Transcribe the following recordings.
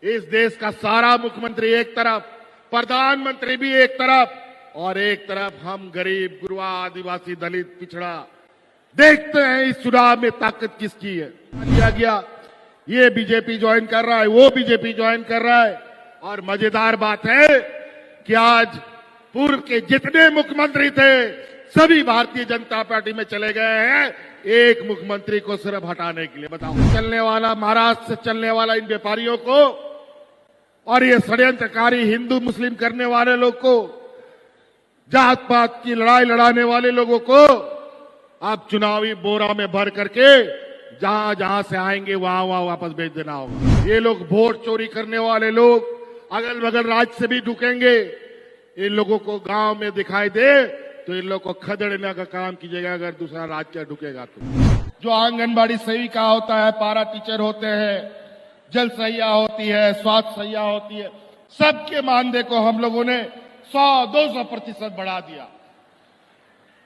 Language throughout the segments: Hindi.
इस देश का सारा मुख्यमंत्री एक तरफ, प्रधानमंत्री भी एक तरफ, और एक तरफ हम गरीब, गुरबा, आदिवासी, दलित, पिछड़ा। देखते हैं इस चुनाव में ताकत किसकी है। लिया गया, ये बीजेपी ज्वाइन कर रहा है, वो बीजेपी ज्वाइन कर रहा है। और मजेदार बात है कि आज पूर्व के जितने मुख्यमंत्री थे सभी भारतीय जनता पार्टी में चले गए हैं, एक मुख्यमंत्री को सिर्फ हटाने के लिए। बताओ, चलने वाला, महाराष्ट्र से चलने वाला इन व्यापारियों को और ये षड्यंत्रकारी हिंदू मुस्लिम करने वाले लोग को, जात पात की लड़ाई लड़ाने वाले लोगों को अब चुनावी बोरा में भर करके जहां जहां से आएंगे वहां वहां वापस भेज देना होगा। ये लोग वोट चोरी करने वाले लोग अगल बगल राज्य से भी ढुकेंगे। इन लोगों को गांव में दिखाई दे तो इन लोगों को खदेड़ने का काम कीजिएगा अगर दूसरा राज्य ढुकेगा तो। जो आंगनबाड़ी सेविका होता है, पारा टीचर होते हैं, जल सहिया होती है, स्वास्थ्य सहिया होती है, सबके मानदेय को हम लोगों ने 100-200% बढ़ा दिया।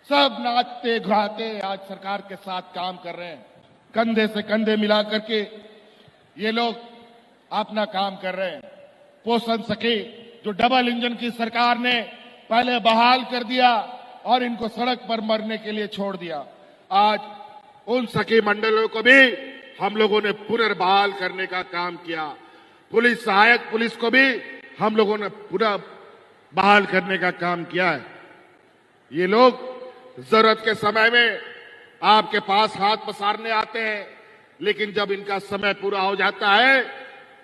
सब नाचते गाते आज सरकार के साथ काम कर रहे हैं, कंधे से कंधे मिला करके ये लोग अपना काम कर रहे हैं। पोषण सखी जो डबल इंजन की सरकार ने पहले बहाल कर दिया और इनको सड़क पर मरने के लिए छोड़ दिया, आज उन सखी मंडलों को भी हम लोगों ने पुनर्बहाल करने का काम किया। पुलिस सहायक पुलिस को भी हम लोगों ने पुनः बहाल करने का काम किया है। ये लोग जरूरत के समय में आपके पास हाथ पसारने आते हैं, लेकिन जब इनका समय पूरा हो जाता है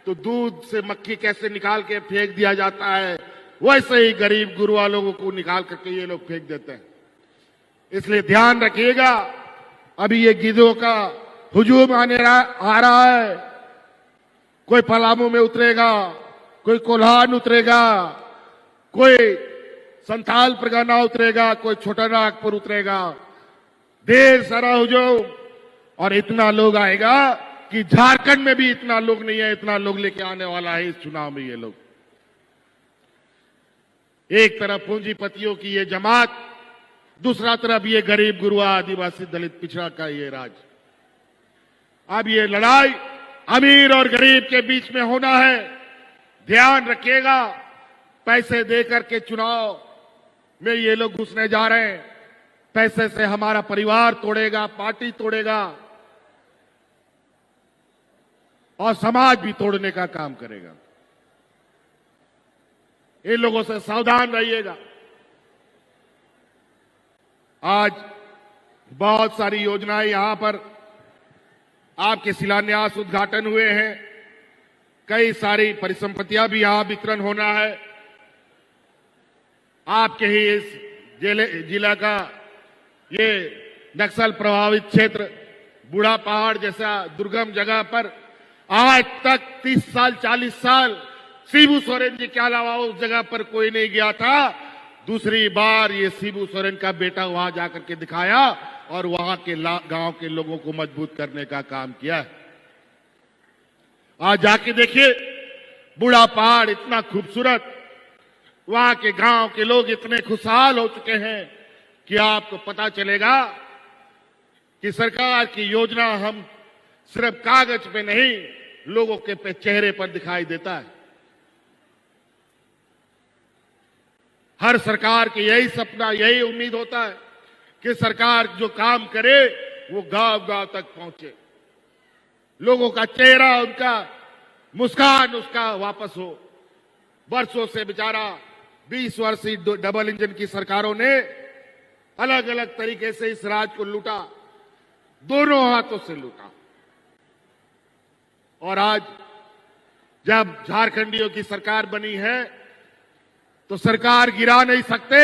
तो दूध से मक्खी कैसे निकाल के फेंक दिया जाता है, वैसे ही गरीब गुरबा लोगों को निकाल करके ये लोग फेंक देते हैं। इसलिए ध्यान रखिएगा, अभी ये गिद्धों का हुजूम आ रहा है। कोई पलामू में उतरेगा, कोई कोल्हान उतरेगा, कोई संथाल परगना उतरेगा, कोई छोटा नागपुर उतरेगा। ढेर सारा हुजूम, और इतना लोग आएगा कि झारखंड में भी इतना लोग नहीं है, इतना लोग लेके आने वाला है इस चुनाव में। ये लोग एक तरफ पूंजीपतियों की ये जमात, दूसरा तरफ ये गरीब, गुरबा, आदिवासी, दलित, पिछड़ा का ये राज। अब ये लड़ाई अमीर और गरीब के बीच में होना है। ध्यान रखिएगा, पैसे देकर के चुनाव में ये लोग घुसने जा रहे हैं। पैसे से हमारा परिवार तोड़ेगा, पार्टी तोड़ेगा और समाज भी तोड़ने का काम करेगा। इन लोगों से सावधान रहिएगा। आज बहुत सारी योजनाएं यहां पर आपके शिलान्यास उद्घाटन हुए हैं, कई सारी परिसंपत्तियां भी यहां वितरण होना है। आपके ही इस जिला का ये नक्सल प्रभावित क्षेत्र बूढ़ा पहाड़ जैसा दुर्गम जगह पर आज तक 30 साल 40 साल शिबू सोरेन जी के अलावा उस जगह पर कोई नहीं गया था। दूसरी बार ये शिबू सोरेन का बेटा वहां जाकर के दिखाया और वहां के गांव के लोगों को मजबूत करने का काम किया है। आज जाके देखिए, बूढ़ा पहाड़ इतना खूबसूरत, वहां के गांव के लोग इतने खुशहाल हो चुके हैं कि आपको पता चलेगा कि सरकार की योजना हम सिर्फ कागज पे नहीं, लोगों के चेहरे पर दिखाई देता है। हर सरकार की यही सपना, यही उम्मीद होता है कि सरकार जो काम करे वो गांव गांव तक पहुंचे, लोगों का चेहरा, उनका मुस्कान उसका वापस हो। वर्षों से बेचारा 20 वर्षीय डबल इंजन की सरकारों ने अलग अलग तरीके से इस राज्य को लूटा, दोनों हाथों से लूटा। और आज जब झारखंडियों की सरकार बनी है तो सरकार गिरा नहीं सकते,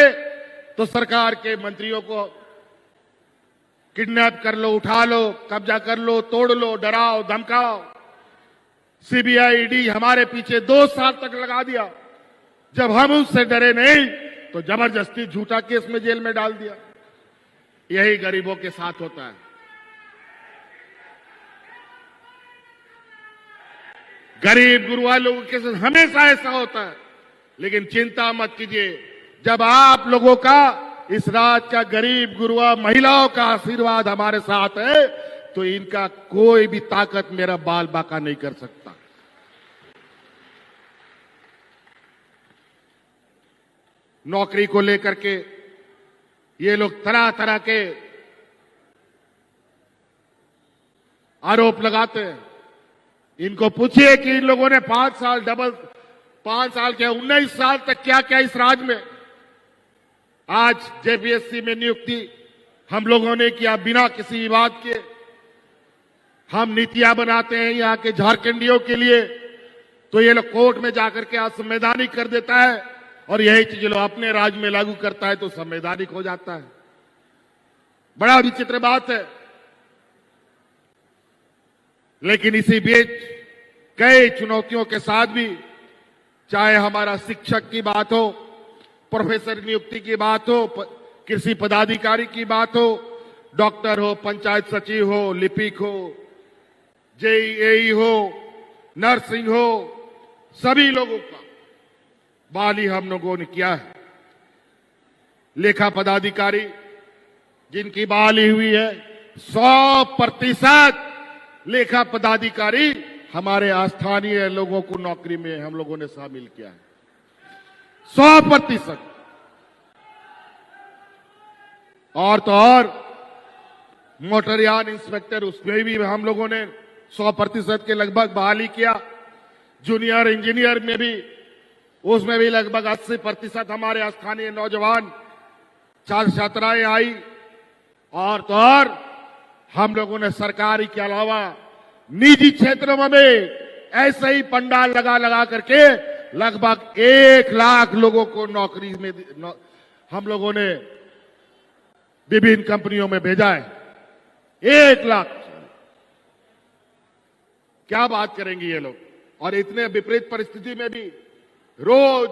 तो सरकार के मंत्रियों को किडनैप कर लो, उठा लो, कब्जा कर लो, तोड़ लो, डराओ, धमकाओ। सीबीआई, ईडी हमारे पीछे 2 साल तक लगा दिया। जब हम उससे डरे नहीं तो जबरदस्ती झूठा केस में जेल में डाल दिया। यही गरीबों के साथ होता है। गरीब गुरबा लोगों के साथ हमेशा ऐसा होता है। लेकिन चिंता मत कीजिए, जब आप लोगों का, इस राज्य का गरीब गुरबा महिलाओं का आशीर्वाद हमारे साथ है तो इनका कोई भी ताकत मेरा बाल बांका नहीं कर सकता। नौकरी को लेकर के ये लोग तरह तरह के आरोप लगाते हैं। इनको पूछिए कि इन लोगों ने 5 साल 19 साल तक क्या क्या इस राज्य में। आज जेपीएससी में नियुक्ति हम लोगों ने किया बिना किसी विवाद के। हम नीतियां बनाते हैं यहाँ के झारखंडियों के लिए, तो ये लोग कोर्ट में जाकर के असंवैधानिक कर देता है, और यही चीज लोग अपने राज्य में लागू करता है तो संवैधानिक हो जाता है। बड़ा विचित्र बात है। लेकिन इसी बीच कई चुनौतियों के साथ भी, चाहे हमारा शिक्षक की बात हो, प्रोफेसर नियुक्ति की बात हो, कृषि पदाधिकारी की बात हो, डॉक्टर हो, पंचायत सचिव हो, लिपिक हो, जेईई हो, नर्सिंग हो, सभी लोगों का बहाली हम लोगों ने किया है। लेखा पदाधिकारी जिनकी बहाली हुई है, 100% लेखा पदाधिकारी हमारे स्थानीय लोगों को नौकरी में हम लोगों ने शामिल किया है, 100%। और तो और मोटरयान इंस्पेक्टर, उसमें भी हम लोगों ने 100% के लगभग बहाली किया। जूनियर इंजीनियर में भी, उसमें भी लगभग 80% हमारे स्थानीय नौजवान छात्र छात्राएं आई। और तो और हम लोगों ने सरकारी के अलावा निजी क्षेत्रों में भी ऐसे ही पंडाल लगा लगा करके लगभग 1 लाख लोगों को नौकरी में हम लोगों ने विभिन्न कंपनियों में भेजा है। 1 लाख। क्या बात करेंगे ये लोग। और इतने विपरीत परिस्थिति में भी रोज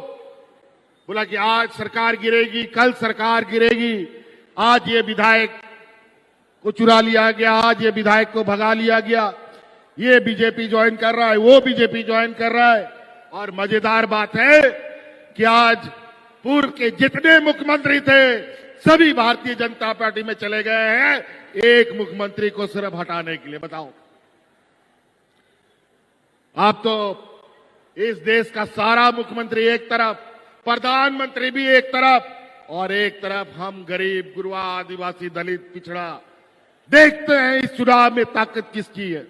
बोला कि आज सरकार गिरेगी, कल सरकार गिरेगी, आज ये विधायक को चुरा लिया गया, आज ये विधायक को भगा लिया गया, ये बीजेपी ज्वाइन कर रहा है, वो बीजेपी ज्वाइन कर रहा है। और मजेदार बात है कि आज पूर्व के जितने मुख्यमंत्री थे सभी भारतीय जनता पार्टी में चले गए हैं, एक मुख्यमंत्री को सिर्फ हटाने के लिए। बताओ, आप तो इस देश का सारा मुख्यमंत्री एक तरफ, प्रधानमंत्री भी एक तरफ, और एक तरफ हम गरीब, गुरबा, आदिवासी, दलित, पिछड़ा। देखते हैं इस चुनाव में ताकत किसकी है।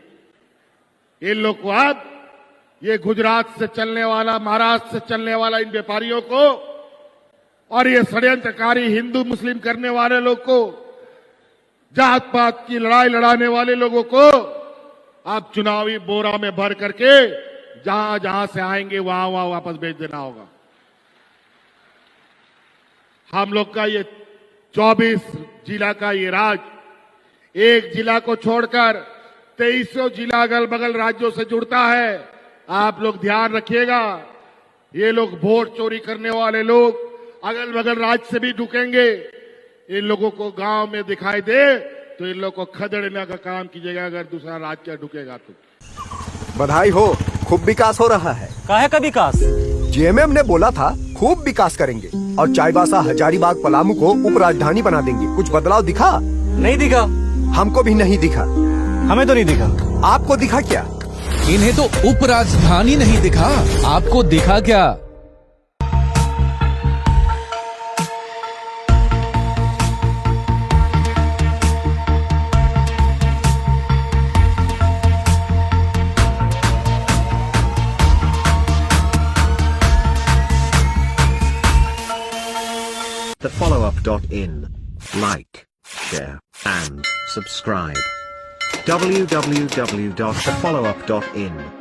इन लोग को अब ये गुजरात से चलने वाला, महाराष्ट्र से चलने वाला इन व्यापारियों को, और ये षड्यंत्रकारी हिंदू मुस्लिम करने वाले लोग को, जात पात की लड़ाई लड़ाने वाले लोगों को अब चुनावी बोरा में भर करके जहां जहां से आएंगे वहां वहां वापस भेज देना होगा। हम लोग का ये 24 जिला का ये राज, एक जिला को छोड़कर 2300 जिला अगल बगल राज्यों से जुड़ता है। आप लोग ध्यान रखिएगा, ये लोग वोट चोरी करने वाले लोग अगल बगल राज्य से भी ढुकेंगे। इन लोगों को गांव में दिखाई दे तो इन लोगों को खदेड़ने का काम कीजिएगा, अगर दूसरा राज्य ढुकेगा तो। बधाई हो, खूब विकास हो रहा है। काहे का विकास? जेएमएम ने बोला था खूब विकास करेंगे और चाईबासा, हजारीबाग, पलामू को उप राजधानी बना देंगे। कुछ बदलाव दिखा? नहीं दिखा। हमको भी नहीं दिखा। हमें तो नहीं दिखा। आपको दिखा क्या? इन्हें तो उप राजधानी नहीं दिखा, आपको दिखा क्या? thefollowup.in. Like, share, and subscribe. www.thefollowup.in